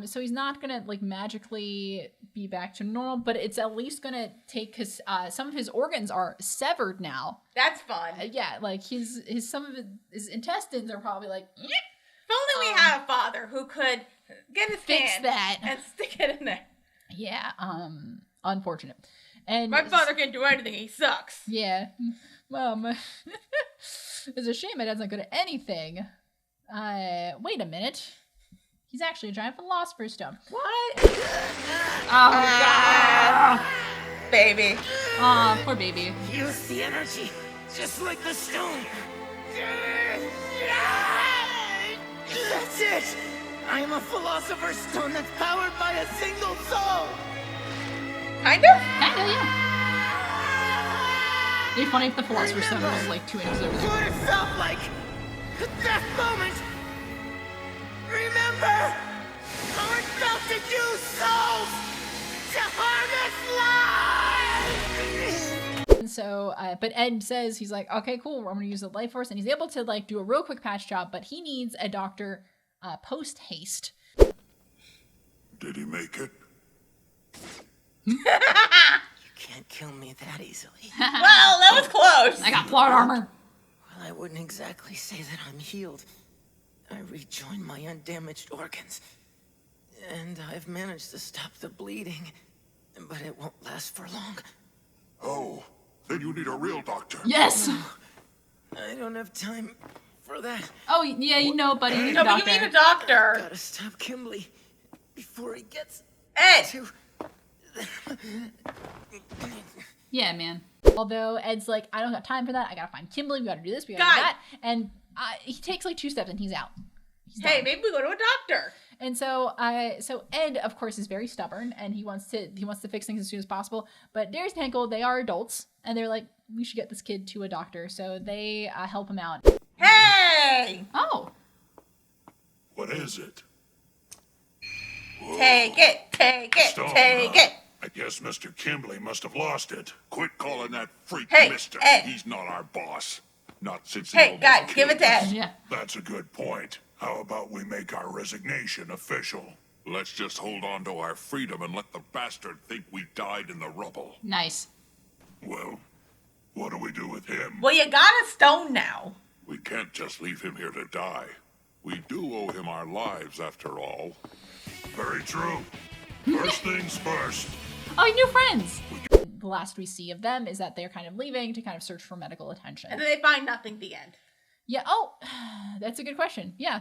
So he's not gonna like magically be back to normal, but it's at least gonna take his some of his organs are severed now. That's fun. Yeah, like his some of his intestines are probably like. If only we had a father who could get his fix hand that and stick it in there. Yeah. Unfortunate. And my father can't do anything. He sucks. Yeah. Mom. It's a shame my dad's not good at anything. Wait a minute. He's actually a giant philosopher's stone. What? Oh, God. Baby. Aw, poor baby. Use the energy, just like the stone. That's it! I am a philosopher's stone that's powered by a single soul! Kind of? Kinda, yeah. It'd be funny if the philosopher's stone was like 2 inches over there. What it felt like! The death moment! Remember how it felt to use souls to harness life! And so, but Ed says, he's like, okay, cool, I'm gonna use the life force, and he's able to like do a real quick patch job, but he needs a doctor post haste. Did he make it? You can't kill me that easily. Well, that was close. I got plot armor. Well, I wouldn't exactly say that I'm healed. I rejoined my undamaged organs. And I've managed to stop the bleeding. But it won't last for long. Oh, then you need a real doctor. Yes! I don't have time for that. Oh, yeah, you know, buddy, you need No, a but doctor. you need a doctor. Gotta stop Kimberly before he gets Ed! to... Yeah, man. Although Ed's like, I don't got time for that. I gotta find Kimberly. We gotta do this. We gotta do that. And he takes like 2 steps and he's out. Hey, maybe we go to a doctor. And so Ed, of course, is very stubborn and he wants to fix things as soon as possible. But Darius and Cailin, they are adults and they're like, we should get this kid to a doctor. So they help him out. Hey! Oh. What is it? Take it, take it, Stone, take it. I guess Mr. Kimberly must have lost it. Quit calling that freak Hey, Mister. Ed. He's not our boss. Not since he Hey, almost guys, killed give it to us. Ed. Yeah. That's a good point. How about we make our resignation official? Let's just hold on to our freedom and let the bastard think we died in the rubble. Nice. Well, what do we do with him? Well, you got a stone now. We can't just leave him here to die. We do owe him our lives, after all. Very true. First things first. Oh, new friends. The last we see of them is that they're kind of leaving to kind of search for medical attention. And then they find nothing, the end. Yeah. Oh, that's a good question. Yeah.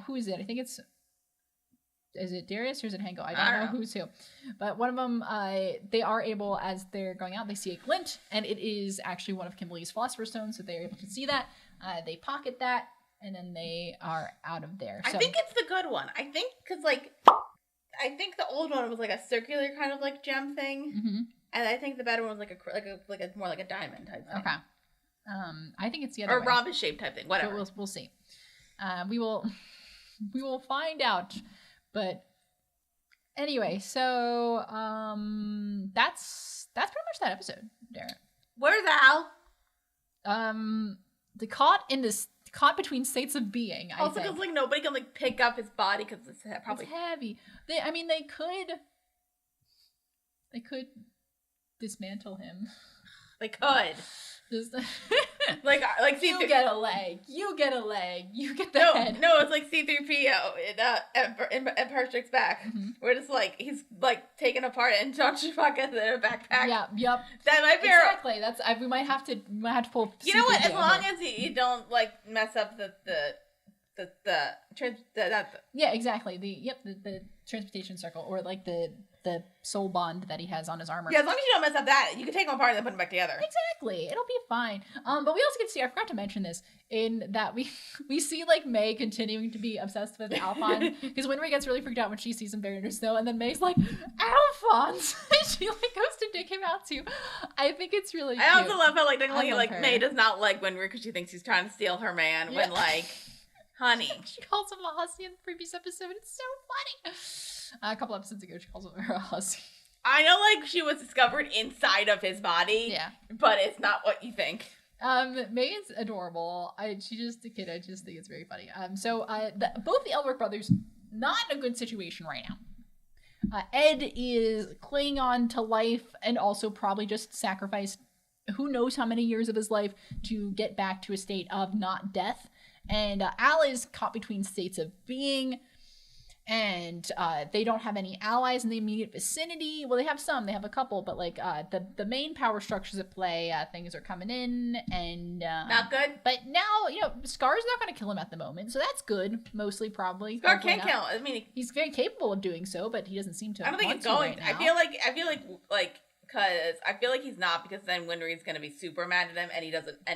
Who is it? I think is it Darius or is it Hanko? I don't know who's who. But one of them, they are able, as they're going out, they see a glint, and it is actually one of Kimberly's philosopher's stones, so they're able to see that. They pocket that, and then they are out of there. So, I think it's the good one. I think, because, like, I think the old one was like a circular kind of like gem thing, and I think the better one was like a more like a diamond type thing. Okay. I think it's the other or way. rhombus shaped type thing. Whatever. But we'll see. We will find out. But anyway, so that's pretty much that episode, Darren. Where's Al? Caught between states of being. Also, because like nobody can like pick up his body because it's probably heavy. They could dismantle him. They could. Just like you get a leg. You get the head. No, it's like C-3PO in Empire Strikes Back, where it's like he's like taken apart and John Chewbacca's in a backpack. Yeah, yep. That might be exactly. We might have to pull. You know what? As long as you don't like mess up the yeah, exactly. The transportation circle, or like the soul bond that he has on his armor. Yeah, as long as you don't mess up that, you can take them apart and then put them back together. Exactly. It'll be fine. But we also get to see, I forgot to mention this, in that we see like May continuing to be obsessed with Alphonse, because Winry gets really freaked out when she sees him buried in her snow, and then May's like, Alphonse! And she like goes to dig him out too. I think it's really cute. I also love how like her. May does not like Winry because she thinks he's trying to steal her man when like, honey. She calls him a hussy in the previous episode. It's so funny. A couple episodes ago, she calls her a hussy. I know, like, she was discovered inside of his body. Yeah. But it's not what you think. Megan's adorable. She's just a kid. I just think it's very funny. Both the Elric brothers, not in a good situation right now. Ed is clinging on to life and also probably just sacrificed who knows how many years of his life to get back to a state of not death. And Al is caught between states of being, and they don't have any allies in the immediate vicinity. Well, they have some. They have a couple, but like the main power structures at play, things are coming in, and not good. But now, Scar's not going to kill him at the moment, so that's good. Mostly, probably. Scar can't kill him. I mean, he's very capable of doing so, but he doesn't seem to. I don't think it's going. Right, I feel like because I feel like he's not, because then Winry's gonna be super mad at him, and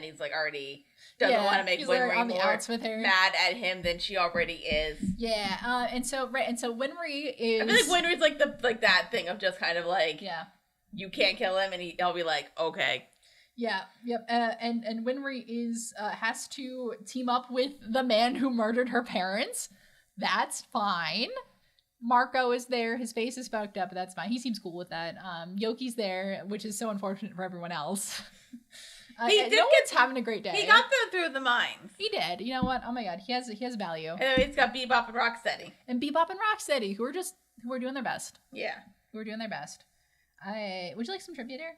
he's like already doesn't want to make Winry more mad at him than she already is. Yeah, and so Winry is. I feel like Winry's like that thing of just kind of like, you can't kill him, and he'll be like, okay. Yeah, yep, and Winry has to team up with the man who murdered her parents. That's fine. Marco is there. His face is fucked up, but that's fine. He seems cool with that. Yoki's there, which is so unfortunate for everyone else. No one's having a great day. He got them through the mines. He did. You know what? Oh my god, he has value. And then he's got Bebop and Rocksteady. And Bebop and Rocksteady, who are doing their best. Yeah. Who are doing their best. Would you like some trivia there?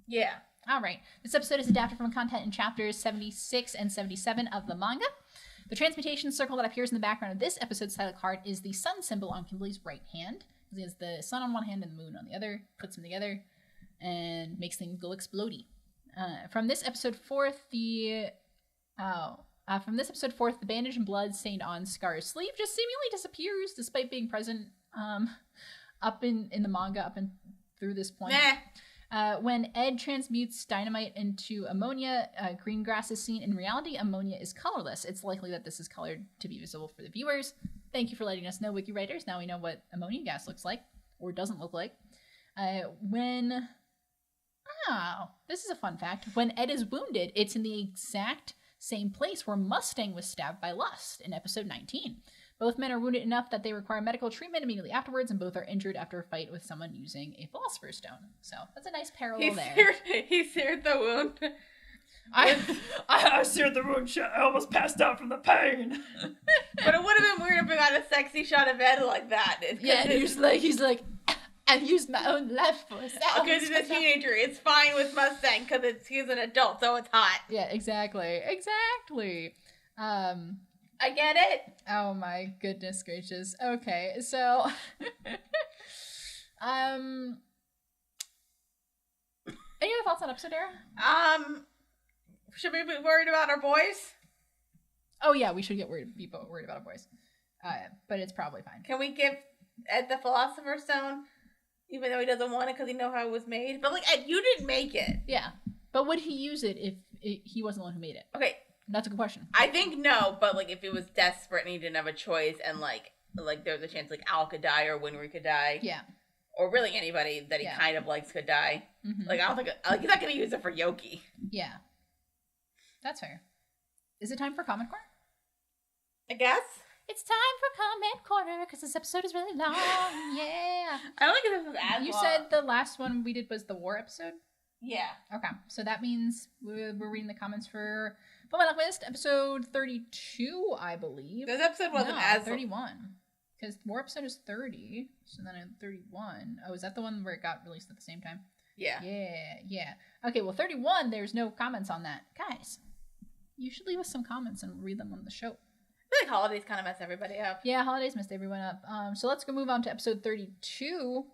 Yeah. All right. This episode is adapted from content in chapters 76 and 77 of the manga. The transmutation circle that appears in the background of this episode's title card is the sun symbol on Kimberly's right hand. He has the sun on one hand and the moon on the other, puts them together, and makes things go explodey. From this episode forth, the bandage and blood stained on Scar's sleeve just seemingly disappears, despite being present up in the manga up and through this point. When Ed transmutes dynamite into ammonia, green grass is seen. In reality, ammonia is colorless. It's likely that this is colored to be visible for the viewers. Thank you for letting us know, wiki writers. Now we know what ammonia gas looks like, or doesn't look like. This is a fun fact. When Ed is wounded, it's in the exact same place where Mustang was stabbed by Lust in episode 19. Both men are wounded enough that they require medical treatment immediately afterwards, and both are injured after a fight with someone using a Philosopher's Stone. So that's a nice parallel there. He seared the wound. I seared the wound. I almost passed out from the pain. But it would have been weird if we got a sexy shot of Ed like that. He's like, I've used my own life for a second. Because he's a teenager. It's fine with Mustang because he's an adult, so it's hot. Yeah, exactly. I get it. Oh my goodness gracious. Okay, so any other thoughts on episode, Dara? Should we be worried about our boys? Oh yeah, we should be worried about our boys. But it's probably fine. Can we give Ed the Philosopher's Stone, even though he doesn't want it because he knows how it was made? But like, Ed, you didn't make it. Yeah, but would he use it if he wasn't the one who made it? Okay. That's a good question. I think no, but like if it was desperate and he didn't have a choice, and like there was a chance like Al could die or Winry could die, yeah, or really anybody that he kind of likes could die. Mm-hmm. Like I don't think he's not gonna use it for Yoki. Yeah, that's fair. Is it time for comment corner? I guess it's time for comment corner because this episode is really long. Yeah, I don't think this was as You long. said the last one we did was the war episode. Yeah. Okay, so that means we're reading the comments for Fullmetal Alchemist episode 32, I believe. This episode wasn't as 31, because war episode is 30. So then 31. Oh, is that the one where it got released at the same time? Yeah. Yeah. Okay, well 31. There's no comments on that, guys. You should leave us some comments and we'll read them on the show. I feel like holidays kind of mess everybody up. Yeah, holidays messed everyone up. So let's go move on to episode 32.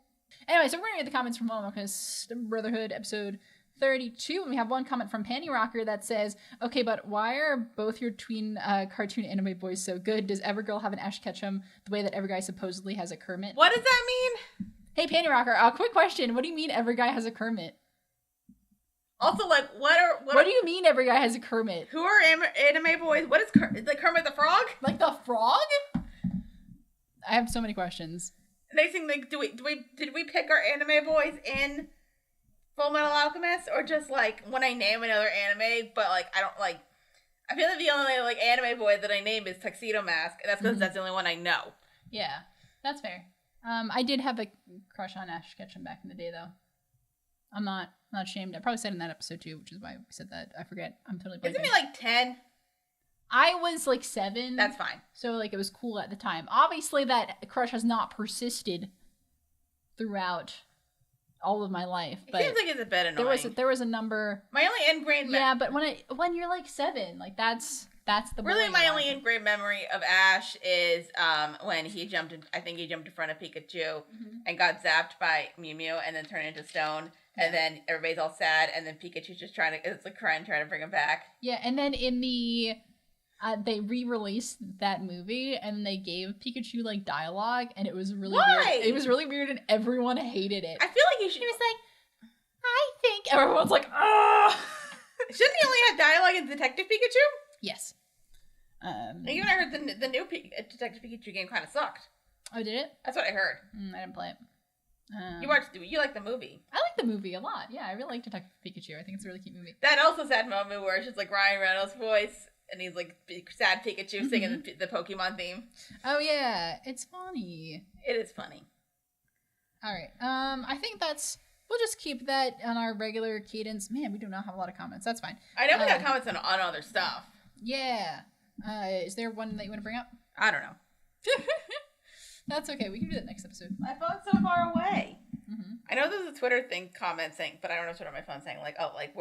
Anyway, so we're going to read the comments from Fullmetal Alchemist Brotherhood episode 32, and we have one comment from Panty Rocker that says, okay, but why are both your tween cartoon anime boys so good? Does Evergirl have an Ash Ketchum the way that Everguy supposedly has a Kermit? What does that mean? Hey, Panty Rocker, quick question. What do you mean Everguy has a Kermit? Also, like, what do you mean Everguy has a Kermit? Who are anime boys? What is like Kermit the Frog? Like the frog? I have so many questions. Next thing, like, did we pick our anime boys in Fullmetal Alchemist, or just like when I name another anime, but like I don't like. I feel like the only like anime boy that I name is Tuxedo Mask, and that's because that's the only one I know. Yeah, that's fair. I did have a crush on Ash Ketchum back in the day, though. I'm not ashamed. I probably said in that episode too, which is why we said that. I forget. I'm totally blanking. Isn't he like 10? I was like 7. That's fine. So like it was cool at the time. Obviously that crush has not persisted throughout all of my life. But it seems like it's a bit annoying. There was a number. My only ingrained but when you're like 7, like that's the really my only ingrained memory of Ash is when he jumped in. I think he jumped in front of Pikachu and got zapped by Mew Mew and then turned into stone. And then everybody's all sad, and then Pikachu's just trying to bring him back. Yeah, and then in the they re-released that movie and they gave Pikachu like dialogue, and it was really weird. It was really weird, and everyone hated it. I feel like he should. He was like, I think everyone's like, ah. Shouldn't he only have dialogue in Detective Pikachu? Yes. Even I heard the new Detective Pikachu game kind of sucked. Oh, did it? That's what I heard. I didn't play it. You like the movie? I like the movie a lot. Yeah, I really like Detective Pikachu. I think it's a really cute movie. That also sad moment where it's just like Ryan Reynolds' voice and he's like sad Pikachu singing the Pokemon theme. Oh yeah, it's funny. It is funny. All right. I think we'll just keep that on our regular cadence. Man, we do not have a lot of comments. That's fine. I know we got comments on other stuff. Yeah. Is there one that you want to bring up? I don't know. That's okay. We can do that next episode. My phone's so far away. I know there's a Twitter thing comment saying, but I don't know what's on my phone saying like, oh, like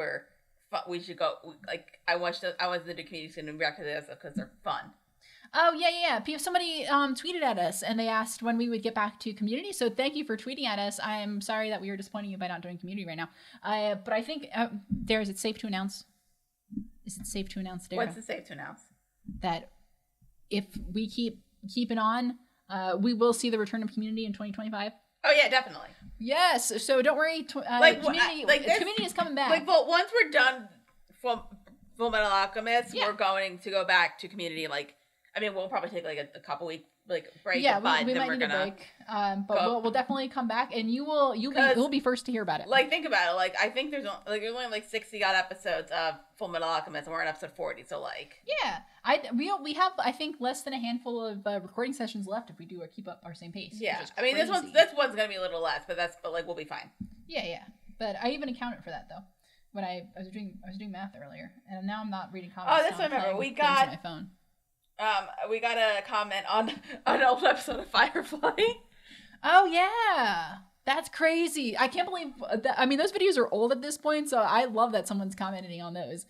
we should go. Like I wanted to do community and react to this because they're fun. Oh yeah. Somebody tweeted at us and they asked when we would get back to community. So thank you for tweeting at us. I'm sorry that we were disappointing you by not doing community right now. But I think is it safe to announce? Is it safe to announce, Dara? What's it safe to announce? That if we keep it on. We will see the return of community in 2025. Oh yeah, definitely. Yes. So don't worry. Community is coming back. Like, but once we're done Fullmetal Alchemist, we're going to go back to community. Like, I mean, we'll probably take like a couple week break. Yeah, we might need a break. But we'll definitely come back, and you'll be first to hear about it. Like, think about it. Like, I think there's only like 60 odd episodes of Fullmetal Alchemist, and we're on episode 40. So like, yeah, we have I think less than a handful of recording sessions left if we do keep up our same pace. Yeah, I mean this one's gonna be a little less, but we'll be fine. Yeah. But I even accounted for that though when I was doing math earlier, and now I'm not reading comments. Oh, that's what I remember. We got my phone. We got a comment on an old episode of Firefly. Oh yeah, that's crazy. I can't believe that. I mean, those videos are old at this point, so I love that someone's commenting on those.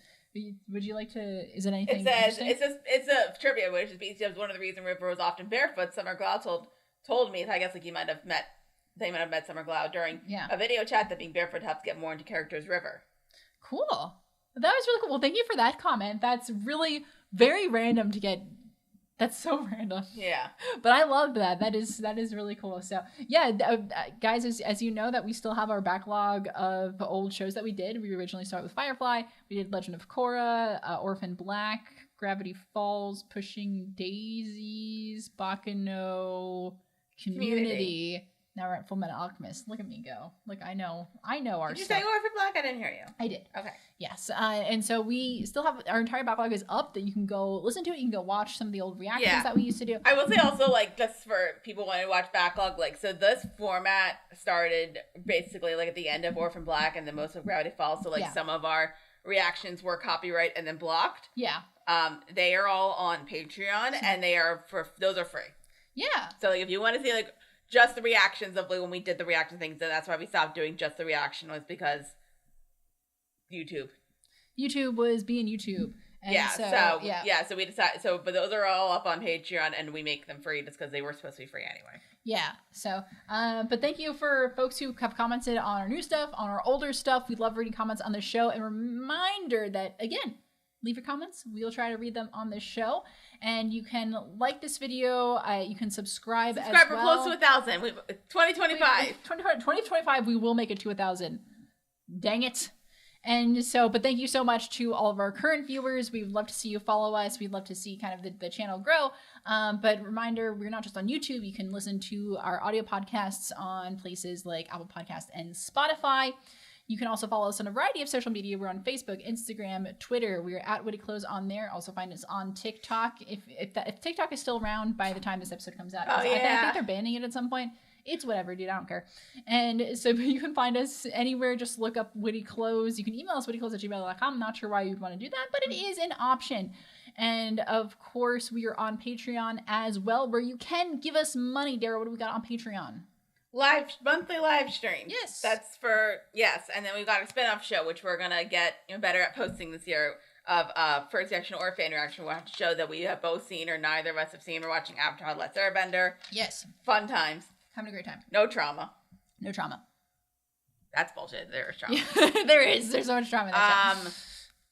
Would you like to? Is it anything? It's a trivia, which is one of the reasons River was often barefoot. Summer Glau told me. I guess like they might have met Summer Glau during a video chat that being barefoot helps get more into characters. River. Cool. That was really cool. Well, thank you for that comment. That's really very random to get. That's so random. Yeah. But I love that. That is really cool. So yeah, guys, as you know that we still have our backlog of old shows that we did. We originally started with Firefly. We did Legend of Korra, Orphan Black, Gravity Falls, Pushing Daisies, Baccano, Community. Now we're at Fullmetal Alchemist. Look at me go. Look, I know our Did you stuff. say Orphan Black? I didn't hear you. I did. Okay. Yes. And so we still have our entire backlog is up that you can go listen to it. You can go watch some of the old reactions that we used to do. I will say also, like, just for people wanting to watch backlog, like, so this format started basically like at the end of Orphan Black and then most of Gravity Falls. So like some of our reactions were copyright and then blocked. Yeah. They are all on Patreon and those are free. Yeah. So like if you want to see like just the reactions of like when we did the reaction things, and that's why we stopped doing just the reaction was because YouTube was being YouTube. And so we decided. So, but those are all up on Patreon, and we make them free just because they were supposed to be free anyway. Yeah. So, but thank you for folks who have commented on our new stuff, on our older stuff. We love reading comments on the show. And reminder that again, leave your comments. We'll try to read them on this show. And you can like this video. You can subscribe as well. We're close to 1,000. 2025. 2025, we will make it to 1,000. Dang it. And so, but thank you so much to all of our current viewers. We'd love to see you follow us. We'd love to see kind of the channel grow. But reminder, we're not just on YouTube. You can listen to our audio podcasts on places like Apple Podcasts and Spotify. You can also follow us on a variety of social media. We're on Facebook, Instagram, Twitter. We're at Witty Close on there. Also find us on TikTok. If TikTok is still around by the time this episode comes out. Oh, yeah. I think they're banning it at some point. It's whatever, dude. I don't care. And so you can find us anywhere. Just look up Witty Clothes. You can email us wittyclothes@gmail.com. Not sure why you'd want to do that, but it is an option. And of course, we are on Patreon as well, where you can give us money. Dara, what do we got on Patreon? Monthly live streams. Yes. That's for, yes. And then we've got a spin-off show, which we're going to get better at posting this year, of first reaction or fan reaction. We'll have to show that we have both seen or neither of us have seen. We're watching Avatar: The Last Airbender. Yes. Fun times. Having a great time. No trauma. No trauma. That's bullshit. There's trauma. There is. There's so much trauma in that show.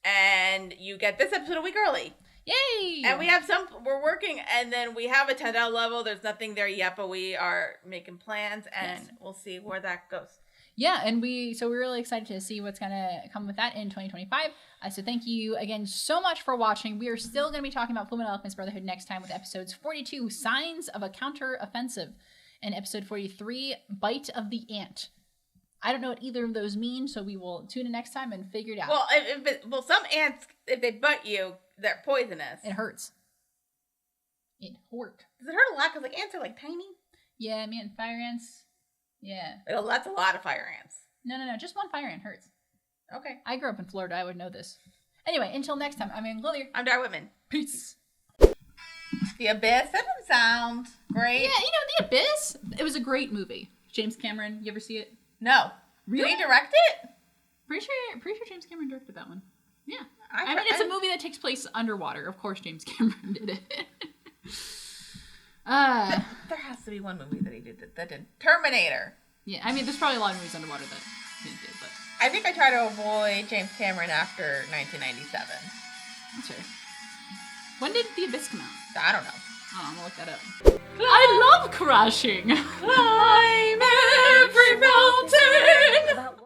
And you get this episode a week early. Yay! And we have we're working, and then we have a 10 level. There's nothing there yet, but we are making plans, and we'll see where that goes. Yeah, and we're really excited to see what's going to come with that in 2025. So thank you again so much for watching. We are still going to be talking about Fullmetal Alchemist Brotherhood next time with episodes 42, Signs of a Counter-Offensive, and episode 43, Bite of the Ant. I don't know what either of those mean, so we will tune in next time and figure it out. Well, some ants, if they bite you, they're poisonous. It hurts. It hurt. Does it hurt a lot? Because ants are tiny. Yeah, man, fire ants. Yeah. That's a lot of fire ants. No. Just one fire ant hurts. Okay. I grew up in Florida. I would know this. Anyway, until next time, I'm Ann Glothier. I'm Dara Whitman. Peace. The Abyss. That doesn't sound great. Yeah, The Abyss. It was a great movie. James Cameron. You ever see it? No. Really? Did he direct it? Pretty sure James Cameron directed that one. Yeah. I mean, it's a movie that takes place underwater. Of course, James Cameron did it. There has to be one movie that he did that did. Terminator. Yeah, I mean, there's probably a lot of movies underwater that he did, but I think I try to avoid James Cameron after 1997. That's fair. When did The Abyss come out? I don't know. Oh, I'm gonna look that up. I love crashing. Climb every mountain.